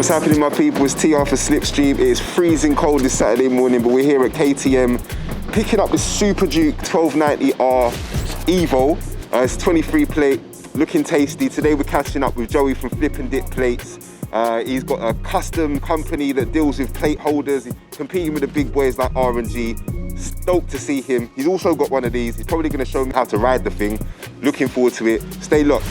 What's happening, my people? It's TR for Slipstream. It is freezing cold this Saturday morning, but we're here at KTM picking up the Superduke 1290R Evo. It's 23 plate, looking tasty. Today we're catching up with Joey from Flip and Dip Plates. He's got a custom company that deals with plate holders, he's competing with the big boys like R&G. Stoked to see him. He's also got one of these. He's probably going to show me how to ride the thing. Looking forward to it. Stay locked.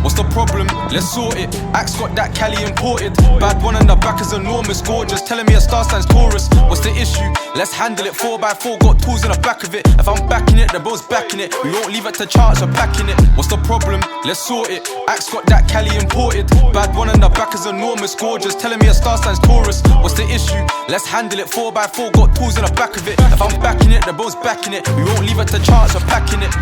What's the problem? Let's sort it. Axe got that Cali imported. Bad one in the back is enormous, gorgeous. Telling me a star signs Taurus. What's the issue? Let's handle it. 4x4 got tools in the back of it. If I'm backing it, the bro's backing it. We won't leave it to chance, we're packing it. What's the problem? Let's sort it. Axe got that Cali imported. Bad one in the back is enormous, gorgeous. Telling me a star signs Taurus. What's the issue? Let's handle it. 4x4 got tools in the back of it. If I'm backing it, the bro's backing it. We won't leave it to chance, we're packing it.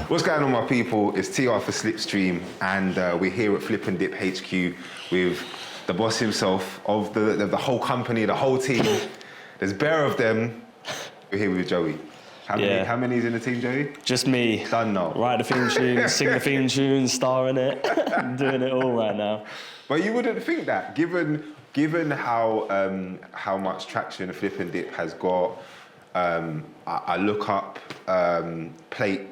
What's going on, my people? It's TR for Slipstream, and we're here at Flip and Dip HQ with the boss himself of the whole company, the whole team. There's bare of them. We're here with Joey. How many is in the team, Joey? Just me. Done now. Write the theme tune, sing the theme tune, star in it. I'm doing it all right now. But you wouldn't think that, given how much traction the Flip and Dip has got. I look up plate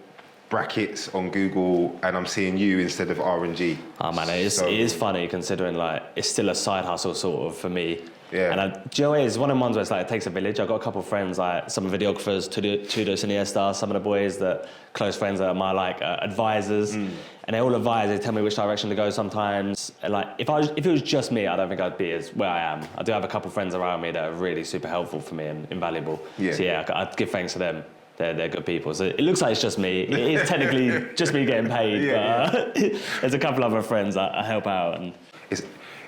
brackets on Google and I'm seeing you instead of R&G. Oh man, it is funny considering like it's still a side hustle sort of for me. Yeah. And do you know what it is? One of the ones where it's like it takes a village. I've got a couple of friends, like some videographers, Tudos and Iniesta, some of the boys that close friends that are my like advisors, and they all advise. They tell me which direction to go sometimes. And like if it was just me, I don't think I'd be as where I am. I do have a couple of friends around me that are really super helpful for me and invaluable. Yeah. So yeah, I'd give thanks to them. They're good people. So it looks like it's just me. It is technically just me getting paid, but there's a couple other friends that I help out. And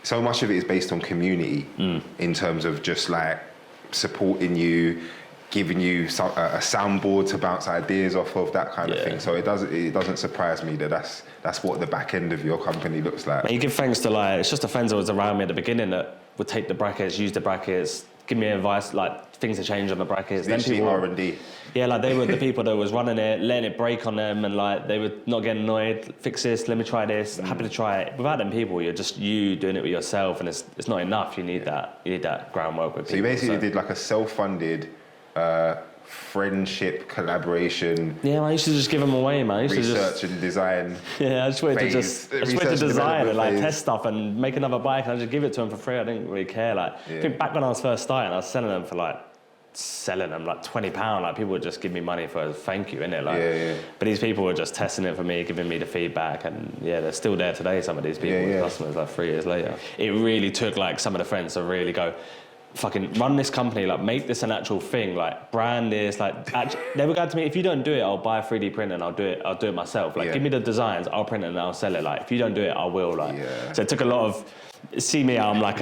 so much of it is based on community in terms of just like supporting you, giving you a soundboard to bounce ideas off of, that kind of thing. So it doesn't surprise me that that's what the back end of your company looks like. And you give thanks to like, it's just the friends that was around me at the beginning that would take the brackets, use the brackets, give me advice, like things to change on the brackets. Then people R&D. Yeah, like they were the people that was running it, letting it break on them, and like they were not getting annoyed. Fix this, let me try this. Happy to try it. Without them people, you're just you doing it with yourself, and it's not enough. You need that groundwork with people. So you basically did like a self-funded friendship collaboration. Yeah, I used to just give them away, man. I used research and design. Yeah, I just wanted to design and like test stuff and make another bike, and I just give it to them for free. I didn't really care. Like I think back when I was first starting, I was selling them like £20. Like people would just give me money for a thank you, innit? Like, but these people were just testing it for me, giving me the feedback, and they're still there today. Some of these people, customers, like 3 years later. It really took like some of the friends to really go, fucking run this company, like make this an actual thing, like brand this, like they were going to me, if you don't do it, I'll buy a 3D printer and I'll do it myself. Like give me the designs, I'll print it and I'll sell it. Like if you don't do it, I will. Like so it took a lot of see me. I'm not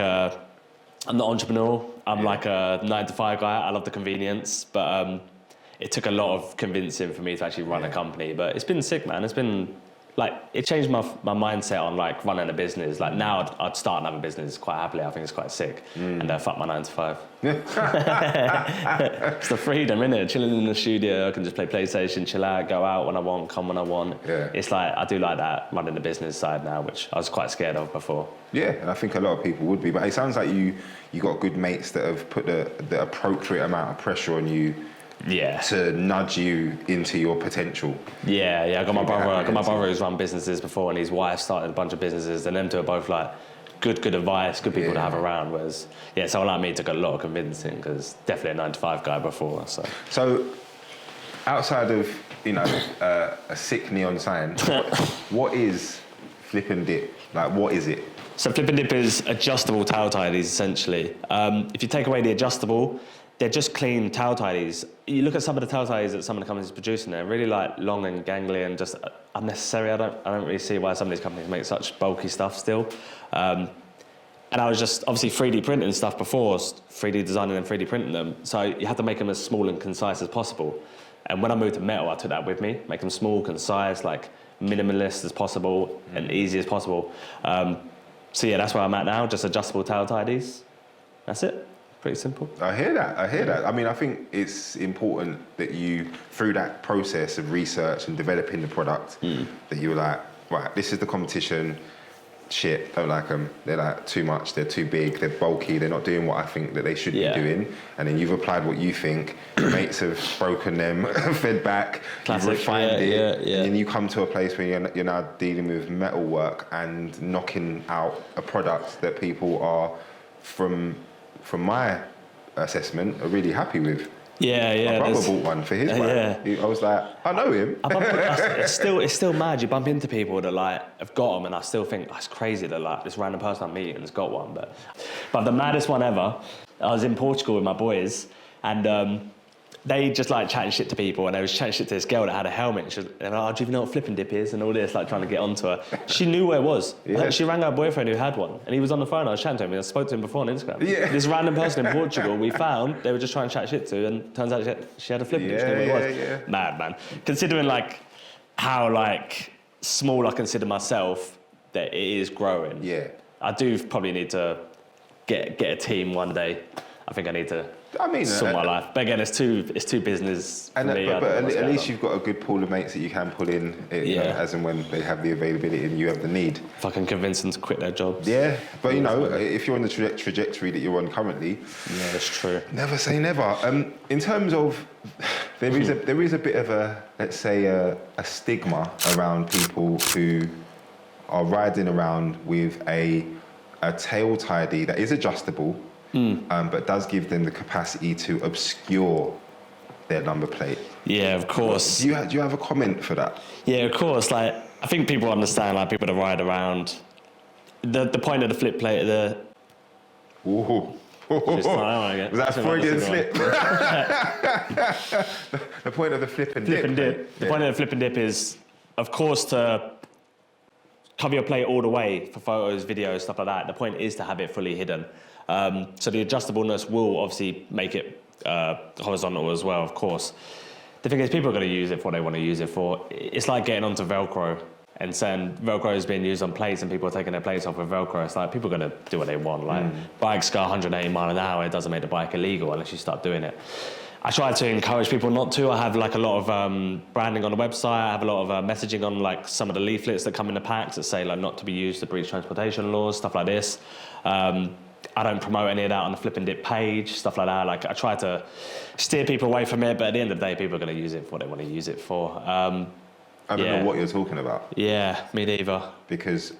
entrepreneurial. I'm like a 9-to-5 guy. I love the convenience, but it took a lot of convincing for me to actually run a company. But it's been sick, man. It's been like it changed my mindset on like running a business. Like now I'd start another business quite happily. I think it's quite sick. And fuck my 9-to-5. It's the freedom, innit? Chilling in the studio, I can just play PlayStation, chill out, go out when I want, come when I want. Yeah. It's like I do like that running the business side now, which I was quite scared of before. Yeah, and I think a lot of people would be. But it sounds like you got good mates that have put the appropriate amount of pressure on you. Yeah. To nudge you into your potential. Yeah. I got my brother who's run businesses before, and his wife started a bunch of businesses, and them two are both like, good advice, good people to have around. Whereas, someone like me took a lot of convincing, because definitely a 9-to-5 guy before. So outside of, a sick neon sign, what is flip and dip? Like, what is it? So flip and dip is adjustable towel tidies, essentially. If you take away the adjustable, they're just clean towel tidies. You look at some of the towel tidies that some of the companies are producing, they're really like long and gangly and just unnecessary. I don't really see why some of these companies make such bulky stuff still. And I was just obviously 3D printing stuff before, 3D designing and 3D printing them. So you have to make them as small and concise as possible. And when I moved to metal, I took that with me, make them small, concise, like minimalist as possible and easy as possible. So that's where I'm at now, just adjustable towel tidies. That's it. Pretty simple. I hear that. I mean, I think it's important that you, through that process of research and developing the product, that you were like, right, this is the competition. Shit, don't like them. They're like too much. They're too big. They're bulky. They're not doing what I think that they should be doing. And then you've applied what you think. Mates have broken them, fed back. Classic. You've refined it. Yeah. And then you come to a place where you're now dealing with metal work and knocking out a product that people are, from my assessment, are really happy with. My brother bought one for his bike. I was like, I know him. It's still mad. You bump into people that like have got them, and I still think it's crazy that like this random person I'm meeting has got one. But the maddest one ever, I was in Portugal with my boys, and they just like chatting shit to people, and they was chatting shit to this girl that had a helmet. And she was like, do you even know what flip and dip is? And all this, like trying to get onto her. She knew where it was. She rang her boyfriend who had one, and he was on the phone. I was chatting to him, and I spoke to him before on Instagram. This random person in Portugal we found, they were just trying to chat shit to, and turns out she had a flip and dip. She knew what it was. Mad, man. Considering like how like small I consider myself, that it is growing. I do probably need to get a team one day. I think I need to sort my life. But again, it's too business for me. But at least you've got a good pool of mates that you can pull in, you know, as and when they have the availability and you have the need. If I can convince them to quit their jobs. Yeah, but you know, if you're on the trajectory that you're on currently... Yeah, that's true. Never say never. In terms of... There is a bit of a, let's say, a stigma around people who are riding around with a tail tidy that is adjustable, but does give them the capacity to obscure their number plate. Yeah, of course. Do you have a comment for that? Yeah, of course. Like, I think people understand, like, people that ride around. The point of the flip plate, Ooh. Was that a Freudian slip? The point of the flip and dip. The point of the flip and dip is, of course, to cover your plate all the way for photos, videos, stuff like that. The point is to have it fully hidden. So the adjustableness will obviously make it horizontal as well, of course. The thing is, people are going to use it for what they want to use it for. It's like getting onto Velcro and saying Velcro is being used on plates and people are taking their plates off with Velcro. It's like, people are going to do what they want. Like, bikes go 180 miles an hour. It doesn't make the bike illegal unless you start doing it. I try to encourage people not to. I have like a lot of branding on the website. I have a lot of messaging on like some of the leaflets that come in the packs that say like not to be used to breach transportation laws, stuff like this. I don't promote any of that on the flip and dip page, stuff like that. Like, I try to steer people away from it, but at the end of the day, people are going to use it for what they want to use it for. I don't know what you're talking about. Yeah, me neither. Because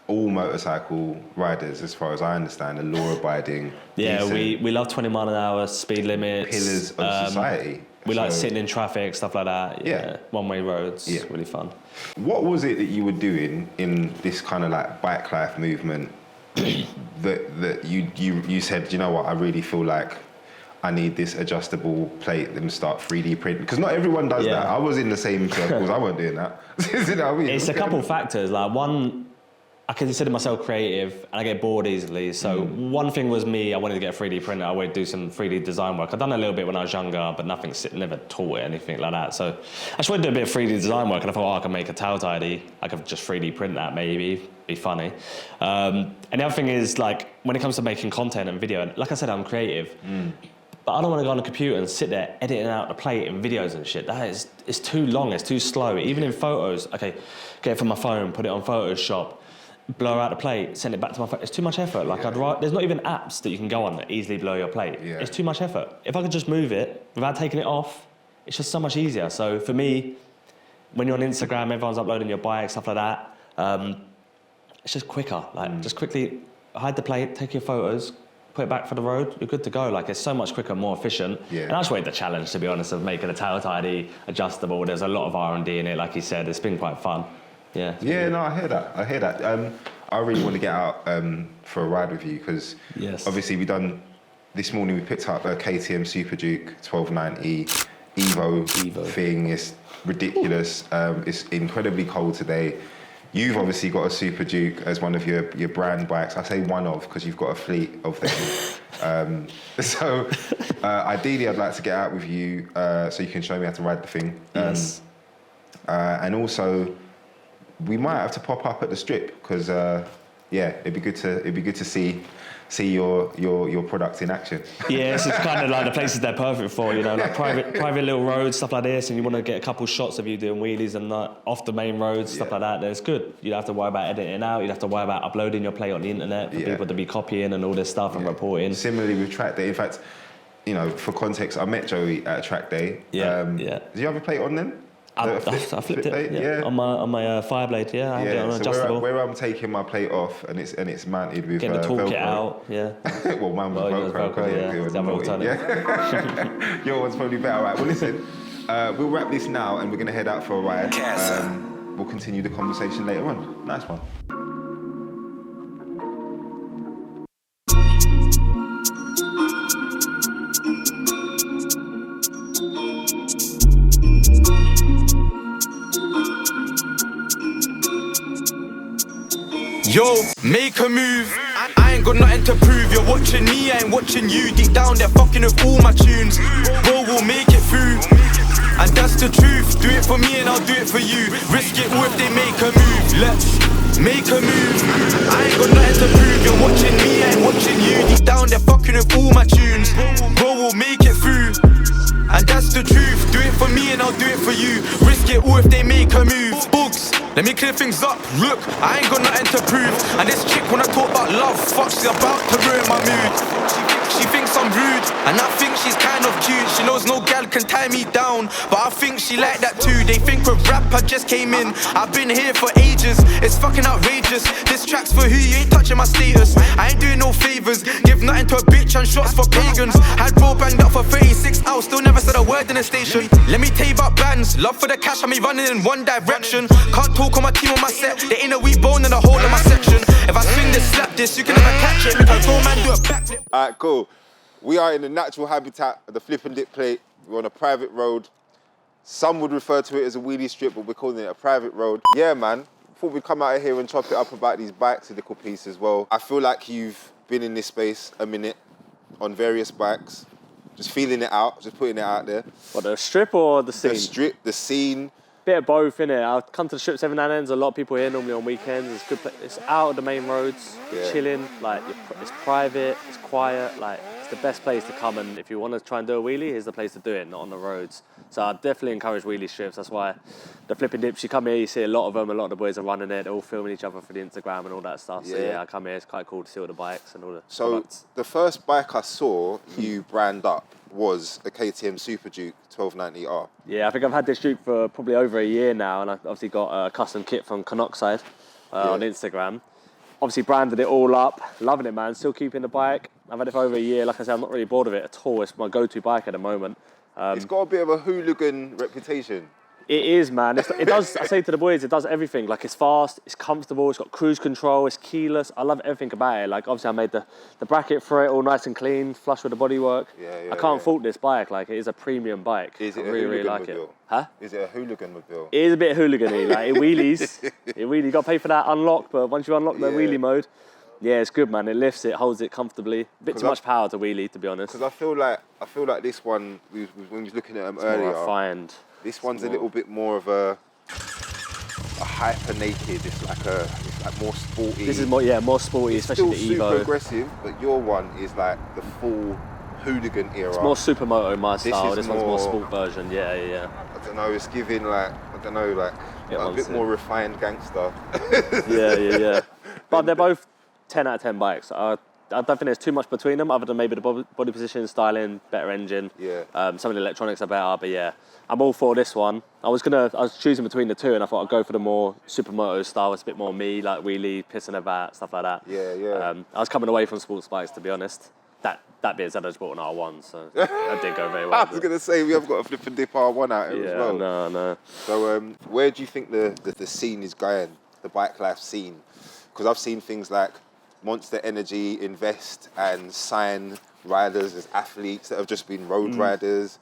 all motorcycle riders, as far as I understand, are law-abiding. Yeah, decent, we love 20 mile an hour, speed limits. Pillars of society. We like sitting in traffic, stuff like that. Yeah. One-way roads, really fun. What was it that you were doing in this kind of like bike life movement that you said, you know what, I really feel like I need this adjustable plate and start 3D printing? Because not everyone does that. I was in the same circles. I wasn't doing that. You know what I mean? It's a couple of factors. Like, one, I consider myself creative and I get bored easily. So one thing was me, I wanted to get a 3D printer. I wanted to do some 3D design work. I'd done a little bit when I was younger, but never taught it, anything like that. So I just wanted to do a bit of 3D design work, and I thought, I can make a tail tidy. I could just 3D print that, maybe. Be funny. And the other thing is, like, when it comes to making content and video, like I said, I'm creative. But I don't want to go on a computer and sit there editing out the plate and videos and shit. It's too long, it's too slow. Even in photos, okay, get it from my phone, put it on Photoshop, blur out the plate, send it back to my phone. It's too much effort. Like, there's not even apps that you can go on that easily blur your plate. It's too much effort. If I could just move it without taking it off, it's just so much easier. So for me, when you're on Instagram, everyone's uploading your bike, stuff like that. It's just quicker. Like, just quickly hide the plate, take your photos, put it back for the road, you're good to go. Like, it's so much quicker, more efficient. Yeah. And I just wait the challenge, to be honest, of making a tail tidy adjustable. There's a lot of R&D in it, like you said. It's been quite fun. Yeah. Yeah, no, I hear that. I really want to get out for a ride with you because obviously this morning we picked up a KTM Superduke 1290 Evo thing. It's ridiculous. It's incredibly cold today. You've obviously got a Superduke as one of your brand bikes. I say one of because you've got a fleet of them. So ideally, I'd like to get out with you so you can show me how to ride the thing. Yes. And also, we might have to pop up at the strip because it'd be good to see your product in action. Yeah, it's kind of like the places they're perfect for, like private little roads, stuff like this, and you want to get a couple shots of you doing wheelies and off the main roads, stuff like that. Then it's good. You don't have to worry about editing it out. You don't have to worry about uploading your plate on the internet for people to be copying and all this stuff and reporting. Similarly with track day. In fact, for context, I met Joey at track day. Did you have a plate on then? I flipped it. On my Fireblade. I had it on adjustable. Where I'm taking my plate off and it's mounted with getting the toolkit Velcro. out. Well, mine was Velcro. Your one's probably better. Right. Well, listen. We'll wrap this now and we're gonna head out for a ride. We'll continue the conversation later on. Nice one. Yo, make a move. I ain't got nothing to prove. You're watching me, I ain't watching you. Deep down, they're fucking with all my tunes. Bro, we'll make it through. And that's the truth. Do it for me and I'll do it for you. Risk it all if they make a move. Let's make a move. I ain't got nothing to prove. You're watching me, I ain't watching you. Deep down, they're fucking with all my tunes. Bro, we'll make it through. And that's the truth. Do it for me and I'll do it for you. Risk it all if they make a move. Books, let me clear things up. Look, I ain't got nothing to prove. And this chick, when I talk about love, fuck, she's about to ruin my mood. She thinks I'm rude, and I think she's kind of cute. She knows no gal can tie me down, but I think she like that too. They think with rap I just came in. I've been here for ages, it's fucking outrageous. This track's for who, you ain't touching my status. I ain't doing no favors, give nothing to a bitch and shots for pagans. Had bro banged up for 36 hours, still never said a word in the station. Let me tell you about bands, love for the cash, I me running in one direction. Can't talk on my team on my set, there ain't a weak bone in the whole of my section. If I swing this, slap this, you can never catch it. Make a grown man do a backflip. Alright, cool. We are in the natural habitat of the flip and dip plate. We're on a private road. Some would refer to it as a wheelie strip, but we're calling it a private road. Yeah, man. Thought we'd come out here and chop it up about these bikes a little piece as well. I feel like you've been in this space a minute on various bikes, just feeling it out, just putting it out there. What, the strip or the scene? The strip, the scene. Bit of both, innit? I come to the strips every now and then. There's a lot of people here normally on weekends. It's good. It's out of the main roads, chilling. Like, it's private, it's quiet. Like, it's the best place to come. And if you want to try and do a wheelie, here's the place to do it, not on the roads. So I definitely encourage wheelie strips. That's why the flipping dips, you come here, you see a lot of them. A lot of the boys are running it. They're all filming each other for the Instagram and all that stuff. So yeah, I come here. It's quite cool to see all the bikes and all the products. The first bike I saw you brand up was a KTM Superduke 1290R. Yeah, I think I've had this Duke for probably over a year now, and I've obviously got a custom kit from Canoxide on Instagram. Obviously branded it all up, loving it, man. Still keeping the bike. I've had it for over a year. Like I said, I'm not really bored of it at all. It's my go-to bike at the moment. It's got a bit of a hooligan reputation. It is, man. It does. I say to the boys, it does everything. Like, it's fast, it's comfortable, it's got cruise control, it's keyless. I love everything about it. Like, obviously I made the bracket for it all nice and clean, flush with the bodywork. I can't fault this bike. Like, it is a premium bike. Is it I really like it. Huh? Is it a hooligan mobile? It is a bit hooligan-y. Like, it wheelies. You got to pay for that unlock, but once you unlock the wheelie mode, yeah, it's good, man. It lifts it, holds it comfortably. A bit too much power to wheelie, to be honest. Because I feel like this one, when we was looking at them earlier, more refined. This one's a little bit more of a hyper naked. It's like more sporty. This is more sporty, especially the Evo. Still super aggressive, but your one is like the full hooligan era. It's more supermoto, my style. This one's more sport version. Yeah. I don't know. It's giving a bit more refined gangster. Yeah. But they're both 10 out of 10 bikes. I don't think there's too much between them, other than maybe the body position, styling, better engine. Yeah. Some of the electronics are better, but yeah, I'm all for this one. I was choosing between the two, and I thought I'd go for the more supermoto style. It's a bit more me, like wheelie, pissing about, stuff like that. Yeah. I was coming away from sports bikes, to be honest. That being said, I just bought an R1, so that didn't go very well. I was going to say, we have got a flip and dip R1 out here as well. No. So where do you think the scene is going, the bike life scene? Because I've seen things like Monster Energy invest and sign riders as athletes that have just been road riders.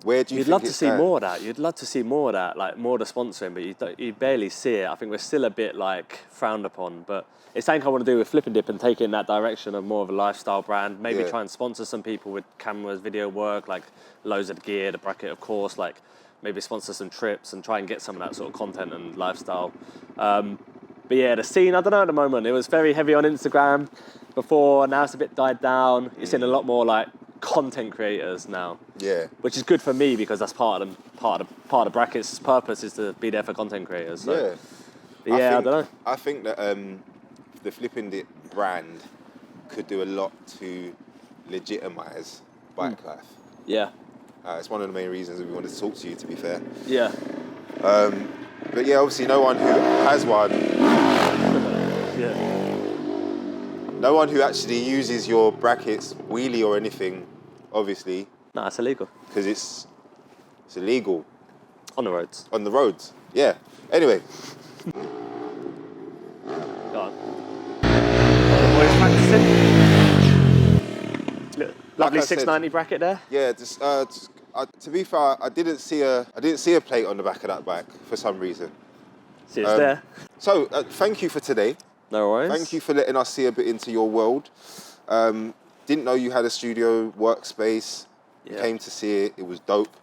Where do you think You'd love to see more of that. You'd love to see more of that, like more of the sponsoring, but you barely see it. I think we're still a bit like frowned upon, but it's something I want to do with Flip and Dip and take it in that direction of more of a lifestyle brand. Maybe try and sponsor some people with cameras, video work, like loads of gear, the bracket, of course, like maybe sponsor some trips and try and get some of that sort of content and lifestyle. But yeah, the scene, I don't know at the moment. It was very heavy on Instagram before, now it's a bit died down. You're seeing a lot more like content creators now. Yeah. Which is good for me because that's part of the bracket's purpose is to be there for content creators. So. Yeah. I don't know. I think that the Flip and Dip brand could do a lot to legitimize bike life. Yeah. It's one of the main reasons that we wanted to talk to you, to be fair. Yeah. But yeah, obviously no one who has one, no one who actually uses your brackets, wheelie or anything, obviously. No, it's illegal. Because it's illegal. On the roads. On the roads, yeah. Anyway. Go on. Boys practicing. Lovely 690 bracket there. Yeah, to be fair, I didn't see a plate on the back of that bike for some reason. See, it's there. So, thank you for today. No worries. Thank you for letting us see a bit into your world. Didn't know you had a studio workspace. Yeah. Came to see it. It was dope.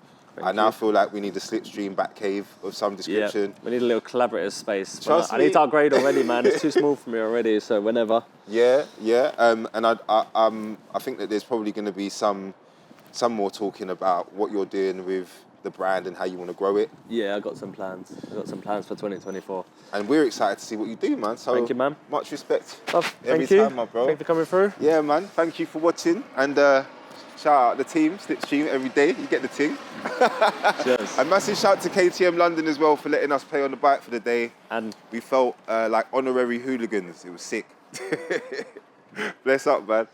I now feel like we need a Slipstream back cave of some description. Yeah, we need a little collaborative space. Trust I me. need to upgrade already, man. It's too small for me already, so whenever. Yeah. And I think that there's probably going to be some more talking about what you're doing with the brand and how you want to grow it. Yeah, I got some plans. For 2024. And we're excited to see what you do, man. So thank you, man. Much respect. Thank you. Time, my bro. Thank you for coming through. Yeah, man. Thank you for watching. And shout out the team, Slipstream, every day. You get the thing. Cheers. And massive shout to KTM London as well for letting us play on the bike for the day. And we felt like honorary hooligans. It was sick. Bless up, man.